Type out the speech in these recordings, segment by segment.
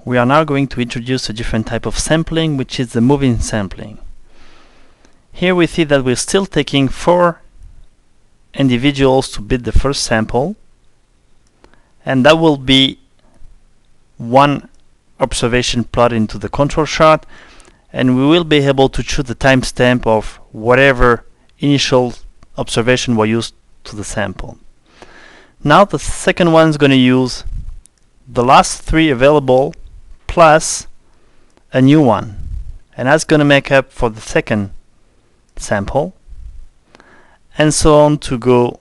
we are now going to introduce a different type of sampling, which is the moving sampling. Here we see that we're still taking 4 individuals to bid the first sample, and that will be one observation plot into the control chart, and we will be able to choose the timestamp of whatever initial observation was used to the sample. Now the second one is going to use the last 3 available plus a new one, and that's going to make up for the second sample, and so on to go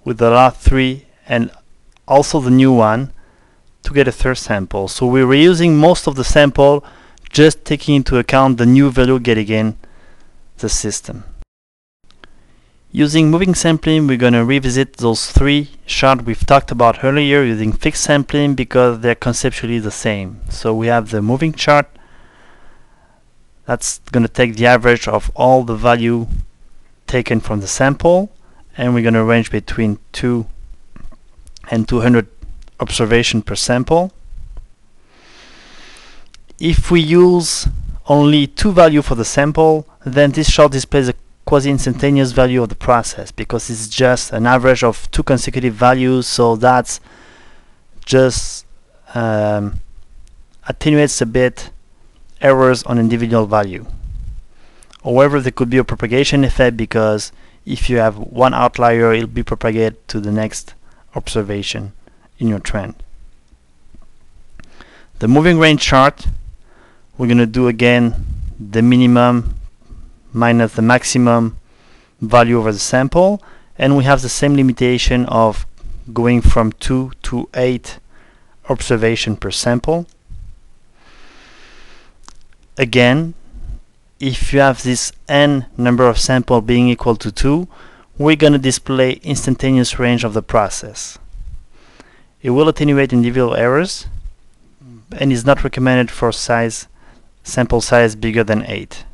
with the last 3 and also the new one to get a third sample. So we're reusing most of the sample, just taking into account the new value getting in the system. Using moving sampling, we're going to revisit those 3 charts we've talked about earlier using fixed sampling because they're conceptually the same. So we have the moving chart. That's going to take the average of all the value taken from the sample, and we're going to range between 2 and 200 observations per sample. If we use only 2 values for the sample, then this chart displays a quasi-instantaneous value of the process because it's just an average of 2 consecutive values, so that's just attenuates a bit errors on individual value. However, there could be a propagation effect because if you have one outlier, it'll be propagated to the next observation in your trend. The moving range chart, we're going to do again the minimum minus the maximum value over the sample, and we have the same limitation of going from 2 to 8 observation per sample. Again, if you have this n number of samples being equal to 2, we're going to display instantaneous range of the process. It will attenuate individual errors and is not recommended for sample size bigger than 8.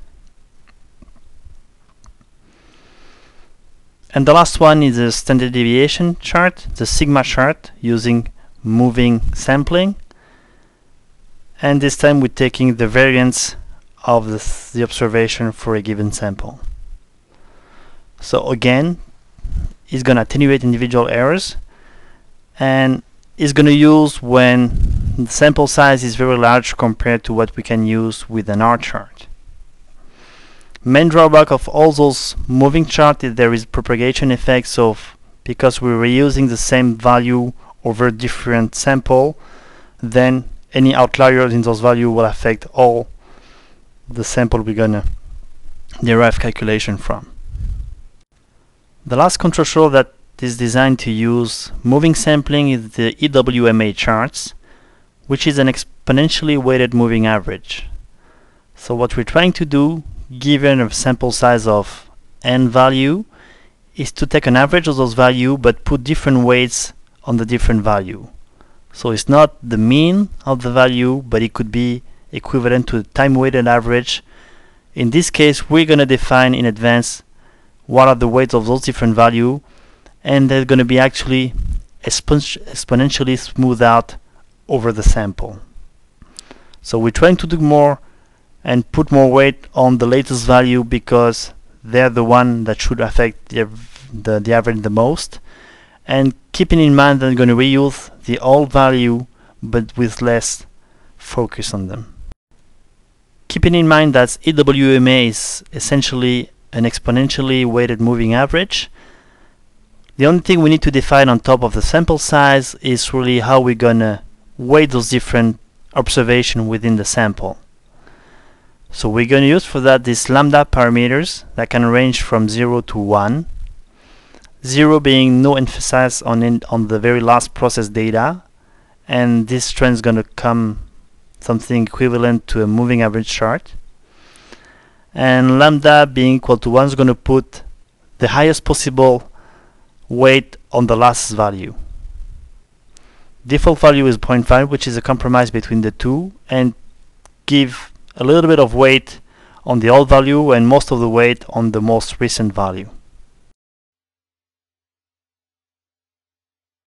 And the last one is the standard deviation chart, the sigma chart, using moving sampling. And this time we're taking the variance of the observation for a given sample. So again, it's going to attenuate individual errors, and it's going to use when the sample size is very large compared to what we can use with an R chart. Main drawback of all those moving charts is there is propagation effect, so because we're reusing the same value over different sample, then any outliers in those values will affect all the sample we're gonna derive calculation from. The last control chart that is designed to use moving sampling is the E.W.M.A charts, which is an exponentially weighted moving average. So what we're trying to do, given a sample size of n value, is to take an average of those values but put different weights on the different value. So it's not the mean of the value, but it could be equivalent to the time-weighted average. In this case, we're going to define in advance what are the weights of those different values, and they're going to be actually exponentially smoothed out over the sample. So we're trying to do more and put more weight on the latest value because they're the one that should affect the average the most, and keeping in mind that I'm going to reuse the old value but with less focus on them. Keeping in mind that E.W.M.A is essentially an exponentially weighted moving average, the only thing we need to define on top of the sample size is really how we're going to weight those different observations within the sample. So we're going to use for that these lambda parameters that can range from 0 to 1. 0 being no emphasis on the very last process data, and this trend is going to come something equivalent to a moving average chart. And lambda being equal to 1 is going to put the highest possible weight on the last value. Default value is 0.5, which is a compromise between the two, and give a little bit of weight on the old value and most of the weight on the most recent value.